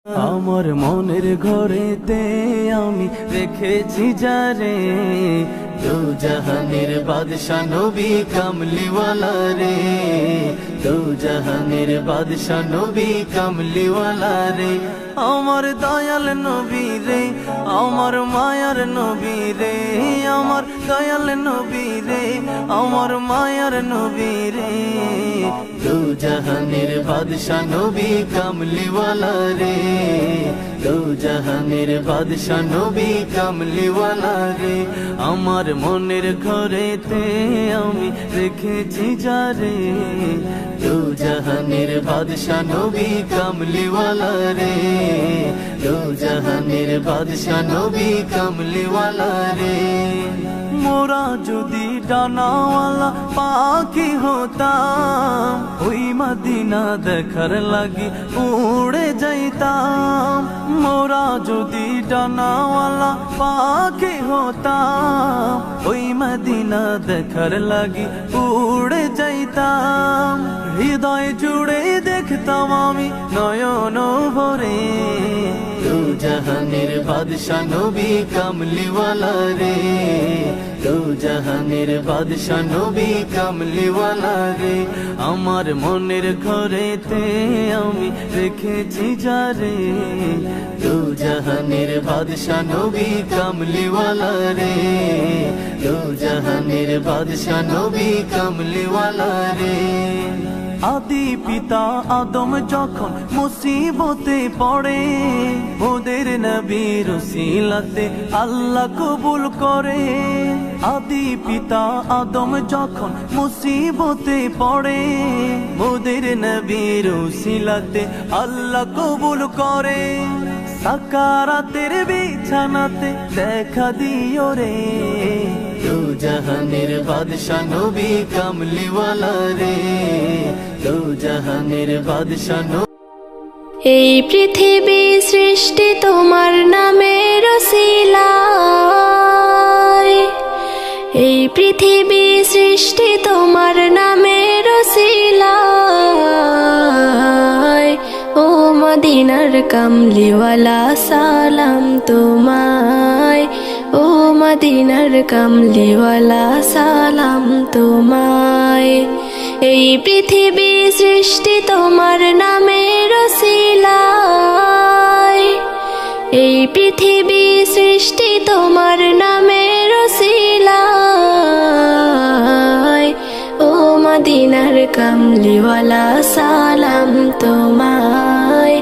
আমার মনের ঘরেতে আমি রেখেছি যারে, দু জাহানের বাদশা নবী কামলিওয়ালা রে, দু জাহানের বাদশা নবী কামলিওয়ালা রে। আমার দয়াল নবী রে, আমার মায়ার নবী রে, আমার দয়াল নবী রে, আমার মায়ার নবী রে, দু জাহানের বাদশা নবী কামলিওয়ালা রে, দু জাহানের বাদশা নবী কামলিওয়ালা রে। আমার মনের ঘরেতে আমি রেখেছি যারে, দু জাহানের বাদশা নবী কামলিওয়ালা রে, দু জাহানের বাদশা নবী কামলিওয়ালা রে। মোরা যদি ডানাওয়ালা পাখি হতাম, ওই মদিনা দেখার লাগি উড়ে যাইতাম। মোরা যদি ডানাওয়ালা পাখি হতাম, ওই মদিনা দেখার লাগি উড়ে যাইতাম। হৃদয় জুড়ে দেখতাম আমি নয়ন ভরে, দু জাহানের বাদশা নবী কামলিওয়ালা রে, দু জাহানের বাদশা নবী কামলিওয়ালা রে। আমার মনের ঘরেতে আমি রেখেছি যারে, দু জাহানের বাদশা নবী কামলিওয়ালা রে, দু জাহানের বাদশা নবী কামলিওয়ালা রে। আদি পিতা আদম যখন মুসিবতে পড়ে, ওদের নবীর উসিলাতে আল্লাহ কবুল করে। আদি পিতা আদম যখন মুসিবতে পড়ে, ওদের নবীর উসিলাতে আল্লাহ কবুল করে। সাকারাতের বিছানাতে দেখা দিও রে, দু জাহানের বাদশা নবী কামলিওয়ালা রে, দু জাহানের বাদশা নবী। এই পৃথিবী সৃষ্টি তোমার নামের উসিলায়, এই পৃথিবী সৃষ্টি তোমার নামের উসিলায়। ও মদিনার কামলিওয়ালা সালাম তোমায়, ও মদিনার কামলিওয়ালা সালাম তোমায়। এই পৃথিবী সৃষ্টি তোমার নামের উসিলায়, এই পৃথিবী সৃষ্টি তোমার নামের উসিলায়। ও মদিনার কামলিওয়ালা সালাম তোমায়,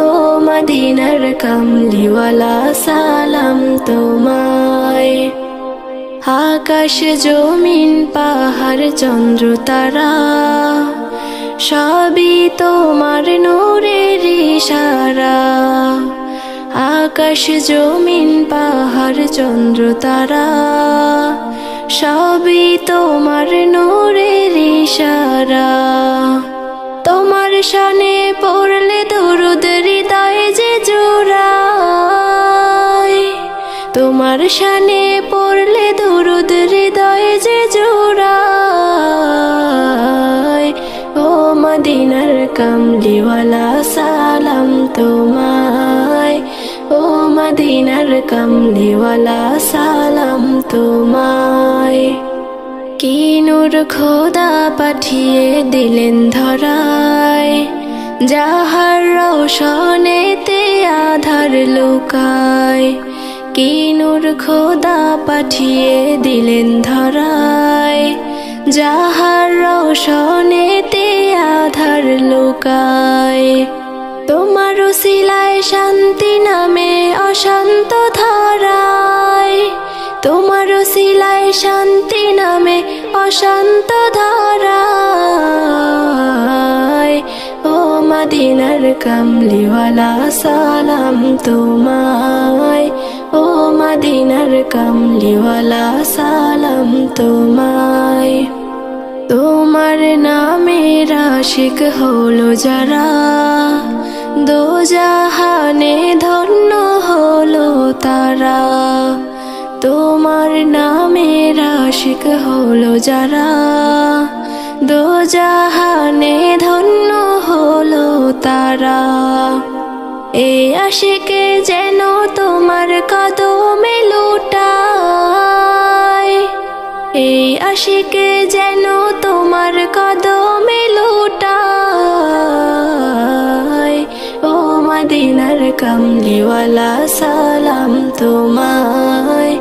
ও মদিনার কামলিওয়ালা সালাম তোমায়। আকাশ জমিন পাহাড় চন্দ্র তারা, সবই তোমার নূরের ইশারা। আকাশ জমিন পাহাড় চন্দ্র তারা, সবই তোমার নূরের ইশারা। তোমার শানে পড়লে দরুদ হৃদয় যে জোড়ায়, তোমার শানে পড়লে দরুদ হৃদয় যে জোড়ায়। ও মদিনার কামলিওয়ালা সালাম তোমায়, ও মদিনার কামলিওয়ালা সালাম তোমায়। কি নূর খোদা পাঠিয়ে দিলেন ধরায়, যাহার রোশনেতে আধার লুকায়। কি নূর খোদা পাঠিয়ে দিলেন ধরায়, যাহার রোশনেতে আধার লুকায়। তোমার উসিলায় শান্তি নামে অশান্ত ধারায়, তোমার উসিলায় শান্তি নামে অশান্ত ধারায়। ও মদিনার কামলিওয়ালা সালাম তোমায়, ও মদিনার কামলিওয়ালা সালাম তোমায়। তোমার নামের আশিক হলো যারা, দোজাহানে ধন্য হলো তারা। তোমার নামের আশিক হলো যারা, দোজাহানে ধন্য হলো তারা। এই আশিকে যেন তোমার কদমে লুটায়, এই আশিকে যেন তোমার কদমে লুটায়। ও মদিনার কামলিওয়ালা সালাম তোমায়,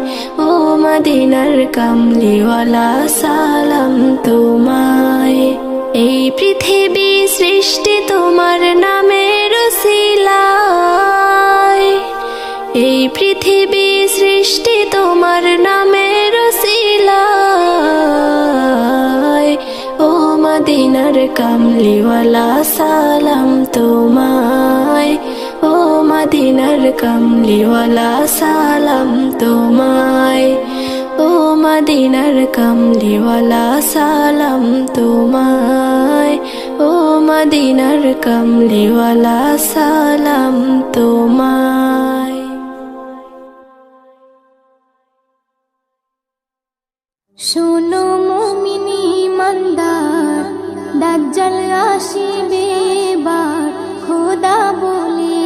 ও মদিনার কামলিওয়ালা সালাম তোমায়। এই পৃথিবী সৃষ্টি তোমার নামের উসিলায়, এই পৃথিবী সৃষ্টি তোমার নামের উসিলায়। ও মদিনার কামলিওয়ালা সালাম তোমায়, ও মদিনার কামলিওয়ালা সালাম তোমায়, ও মদিনার কামলিওয়ালা সালাম তোমায়, ও মদিনার কামলিওয়ালা সালাম তোমায়। শোনো মুমিনি ইমানদার, দাজ্জাল আসিবে এবার, খোদা বলে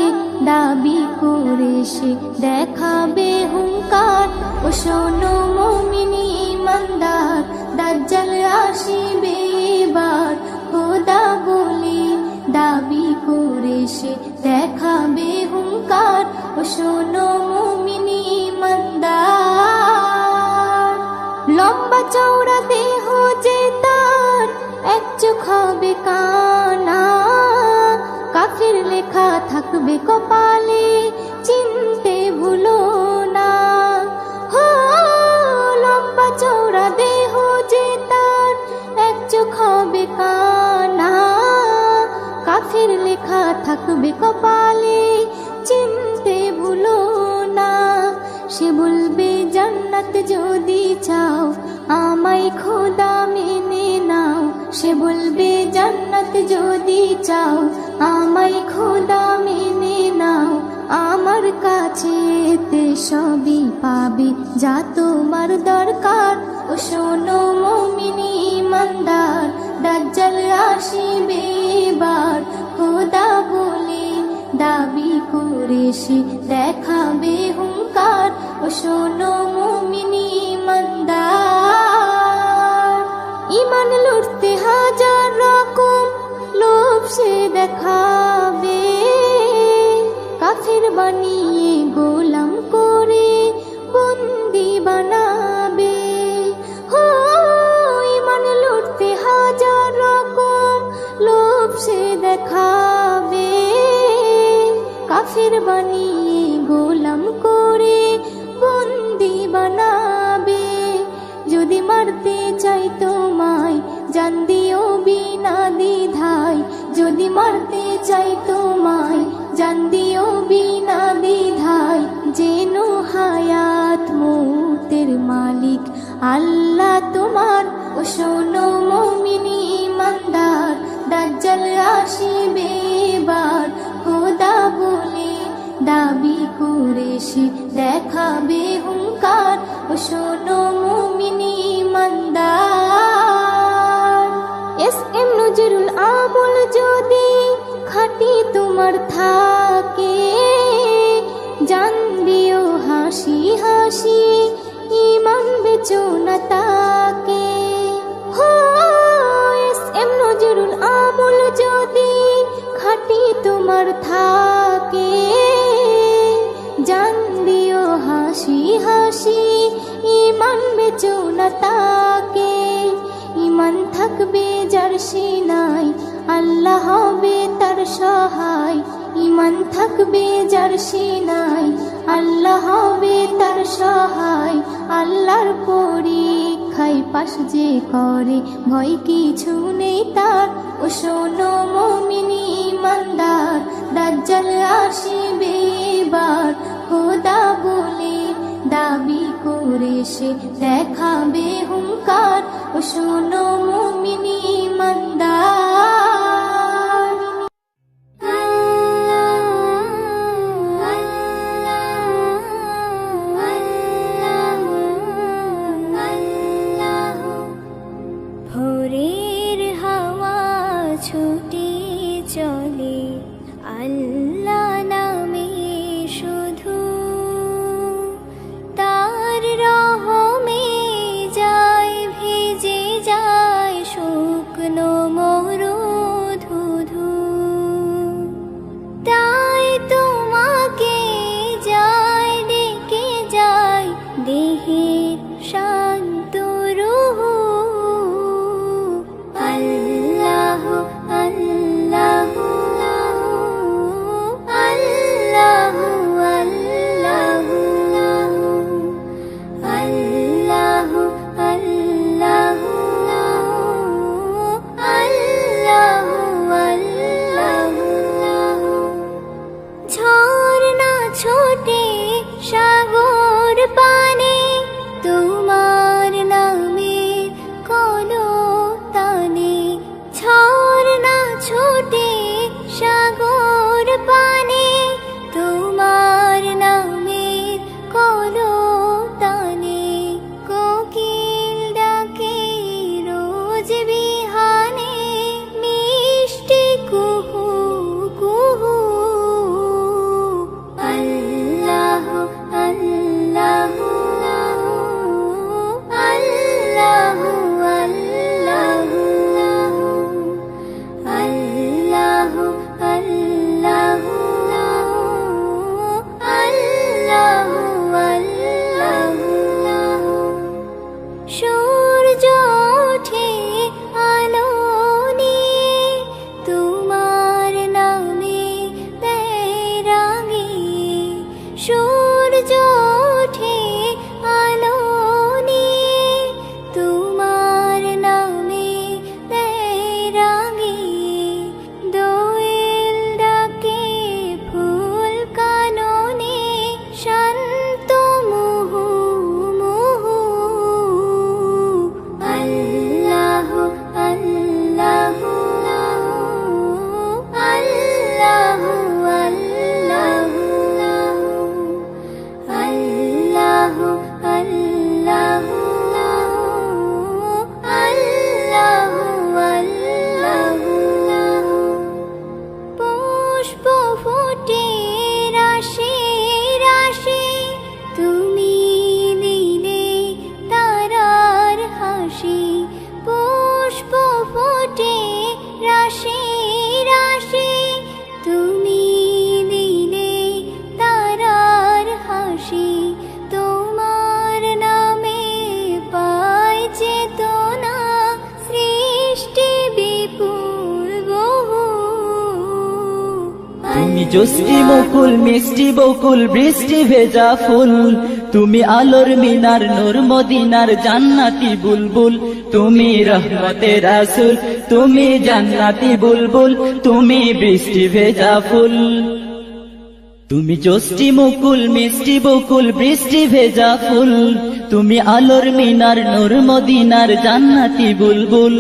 দাবি করে সে দেখাবে হুঙ্কার। ও শোনো মুমিনি ইমানদার, দাজ্জাল আসিবে এবার, খোদা বলে দাবি করে সে দেখাবে হুঙ্কার। ও শোনো মুমিনি ইমানদার, লম্বা চওড়া দেহ যে তার, এক চোখ হবে কানা, কাফির লেখা থাকবে কপালে, চিনতে ভুলো না। হো লম্বা চওড়া দেহ যে তার, এক চোখ হবে কানা, কাফির লেখা থাকবে কপালে, চিনতে ভুলো না। সে বলবে জান্নাত যদি চাও, আমায় খোদা মেনে নাও। সে বলবে জান্নাত যদি চাও, আমায় খোদা মেনে নাও। আমার কাছে তে সবই পাবে যা তোমার দরকার। ও শোনো মুমিনি ইমানদার, দাজ্জাল আসিবে এবার, খোদা বলে দাবি করে সে দেখাবে হুঙ্কার। ও শোনো মুমিনি ইমানদার, ইমান লুটতে হাজার রকম লোভ সে দেখাবে, কাফির বানিয়ে গোলাম করে বন্দি বানাবে। হো ইমান লুটতে হাজার রকম লোভ সে দেখাবে, কাফির বানিয়ে গোলাম করে বন্দি বানাবে। যদি মারতে চাই তোমায়, জান দিও বিনা দ্বিধায়। যদি মারতে চাই তোমায়, জান দিও বিনা দ্বিধায়। যেন হায়াত মৌতের মালিক আল্লাহ তোমার। ও শোনো মুমিনি ইমানদার, দাজ্জাল আসিবে এবার, খোদা বলে দাবি করে সে দেখাবে হুঙ্কার। ও শোনো মুমিনি ইমানদার, এস.এম. নজরুল আমল যদি খাঁটি তোমার থাকে, জান দিও হাসি হাসি, ইমান বেচো না তাকে। হো এস.এম. নজরুল আমল যদি খাঁটি তোমার থাকে, জান দিও হাসি হাসি, ইমান বেচো না তাকে। ইমান থাকবে যার সিনায়, আল্লাহ হবে তার সহায়। ইমান থাকবে যার সিনায়, আল্লাহ হবে তার সহায়। আল্লাহর পরীক্ষায় পাশ যে করে, ভয় কিছু নেই তার। ও শোনো মুমিনি ইমানদার, দাজ্জাল আসিবে এবার, খোদা বলে দাবি করে সে দেখাবে হুঙ্কার। ও শোনো মুমিনি ইমানদার, ভোরের হাওয়া ছুটি চলে, আল্লাহ নাম ছোটে সাগর পানে তোমার নামের কলতানে ঝর্ণা ছোটে সাগর পানে তোমার নামের কলতানে কোকিল ডাকে রোজ বিহানে মিষ্টি কুহু কুহু আল্লাহ আল্লাহ আল্লাহ আল্লাহ আল্লাহ আল্লাহ আল্লাহ সূর্য ওঠে আলো নিয়ে তোমার নামে দেয় রাঙিয়ে সূর্য ওঠে আলো নিয়ে তোমার নামে দেয় রাঙিয়ে দোয়েল ডাকে ফুল কাননে শান্ত মুহু মুহু আল্লাহ আল্লাহ আল্লাহ আল্লাহ আল্লাহ আল্লাহ আল্লাহ পুষ্প ফোটে রাশি রাশি তুমি দিলে তারার হাসি পুষ্প ফোটে রাশি রাশি তুমি দিলে তারার হাসি তোমার নামে পাই চেতনা সৃষ্টি বিপুল বহু তুমি জোস্টি মুকুল মিষ্টি বকুল বৃষ্টি ভেজা ফুল তুমি আলোর মিনার নূর মদিনার জান্নাতি বুলবুল তুমি রহমতের রাসূল তুমি জান্নাতি বুলবুল তুমি বৃষ্টি ভেজা ফুল তুমি জোস্টি মুকুল মিষ্টি বকুল বৃষ্টি ভেজা ফুল তুমি আলোর মিনার নূর মদিনার জান্নাতি বুলবুল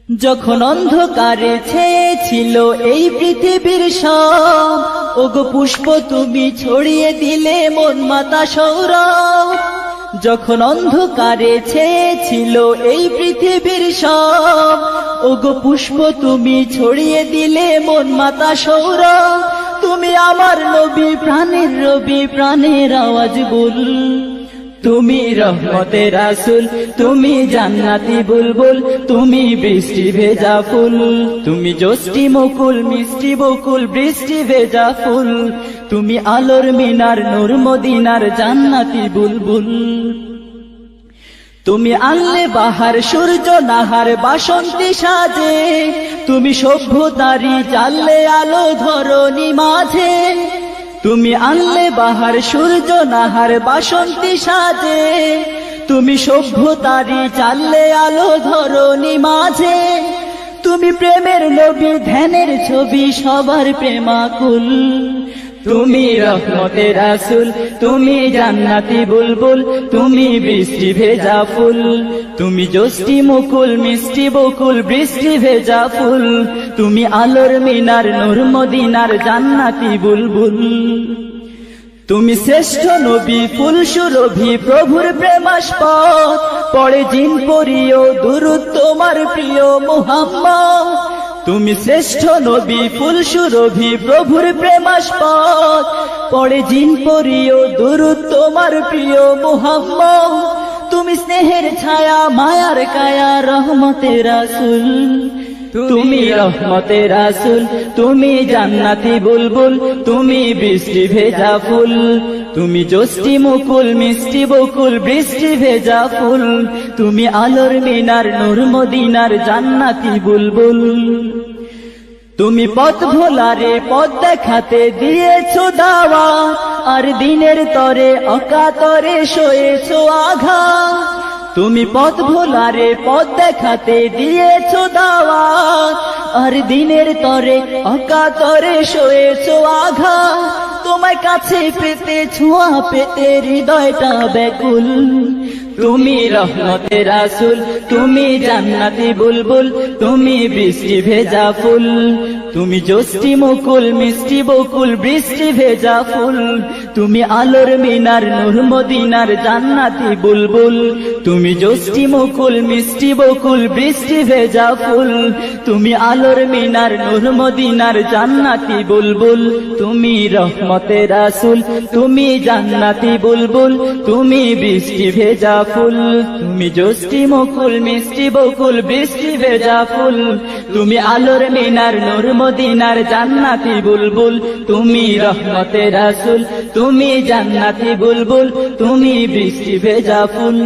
যখন অন্ধকারে ছেয়েছিল এই পৃথিবীর সব ওগো পুষ্প তুমি ছড়িয়ে দিলে মন মাতা সৌরভ যখন অন্ধকারে ছেয়েছিল এই পৃথিবীর সব ওগো পুষ্প তুমি ছড়িয়ে দিলে মন মাতা সৌরভ তুমি আমার নবী প্রাণের রবি প্রাণের আওয়াজ বল তুমি রহমতের রাসূল তুমি জান্নাতি বুলবুল তুমি বৃষ্টি ভেজা ফুল তুমি জোস্টি মুকুল মিষ্টি বকুল বৃষ্টি ভেজা ফুল তুমি আলোর মিনার নূর মদিনার জান্নাতি বুলবুল তুমি আনলে বাহার সূর্য নাহার বাসন্তী সাজে তুমি সভ্যতারি জ্বাললে আলো ধরণী মাঝে তুমি আনলে বাহার সূর্য নাহার বাসন্তী সাজে তুমি সভ্যতারি জ্বাললে আলো ধরণী মাঝে তুমি প্রেমের নবী ধ্যানের ছবি সবার প্রেমাকুল তুমি রহমতের রাসূল তুমি জান্নাতি বুলবুল তুমি বৃষ্টি ভেজা ফুল তুমি জোস্টি মুকুল মিষ্টি বকুল বৃষ্টি ভেজা ফুল তুমি আলোর মিনার নূর মদিনার জান্নাতি বুলবুল তুমি শ্রেষ্ঠ নবী ফুল সুরভি প্রভুর প্রেমাস্পদ পড়ে জিন পরিও দুরূদ তোমার প্রিয় মুহাম্মদ তুমি শ্রেষ্ঠ নবী ফুল সুরভি প্রভুর প্রেমাস্পদ পড়ে জিন পরিও দুরূদ তোমার প্রিয় মুহাম্মদ তুমি স্নেহের ছায়া মায়ার কায়া রহমতের রাসূল তুমি রহমতের রাসূল তুমি জান্নাতি বুলবুল তুমি বৃষ্টি ভেজা ফুল তুমি জোস্টি মুকুল মিষ্টি বকুল বৃষ্টি ভেজা ফুল তুমি আলোর মিনার নূর মদিনার জান্নাতি বুলবুল তুমি পথ ভোলারে পথ দেখাতে দিয়েছো দাওয়াত আর দিনের তরে অকাতরে সয়েছো আঘাত তুমি পথ ভোলারে পথ দেখাতে দিয়েছো দাওয়াত আর দিনের তরে অকাতরে সয়েছো আঘাত তোমায় কাছে পেতে ছোঁয়া পেতে হৃদয়টা ব্যাকুল তুমি রহমতের রাসূল তুমি জান্নাতি বুলবুল তুমি বৃষ্টি ভেজা ফুল তুমি জোষ্ঠী মুকুল মিষ্টি বকুল বৃষ্টি ভেজা ফুল তুমি আলোর মিনার নূর মদিনার জান্নাতি বুলবুল তুমি জোষ্ঠী মুকুল মিষ্টি বকুল বৃষ্টি ভেজা ফুল তুমি আলোর মিনার নূর মদিনার জান্নাতি বুলবুল তুমি রহমতের রাসূল তুমি জান্নাতি বুলবুল তুমি বৃষ্টি ভেজা ফুল তুমি জোষ্ঠী মুকুল মিষ্টি বকুল বৃষ্টি ভেজা ফুল তুমি আলোর মিনার নূর মদিনার জান্নাতি বুলবুল তুমি রহমতের রাসূল তুমি জান্নাতি বুলবুল তুমি বৃষ্টি ভেজা ফুল।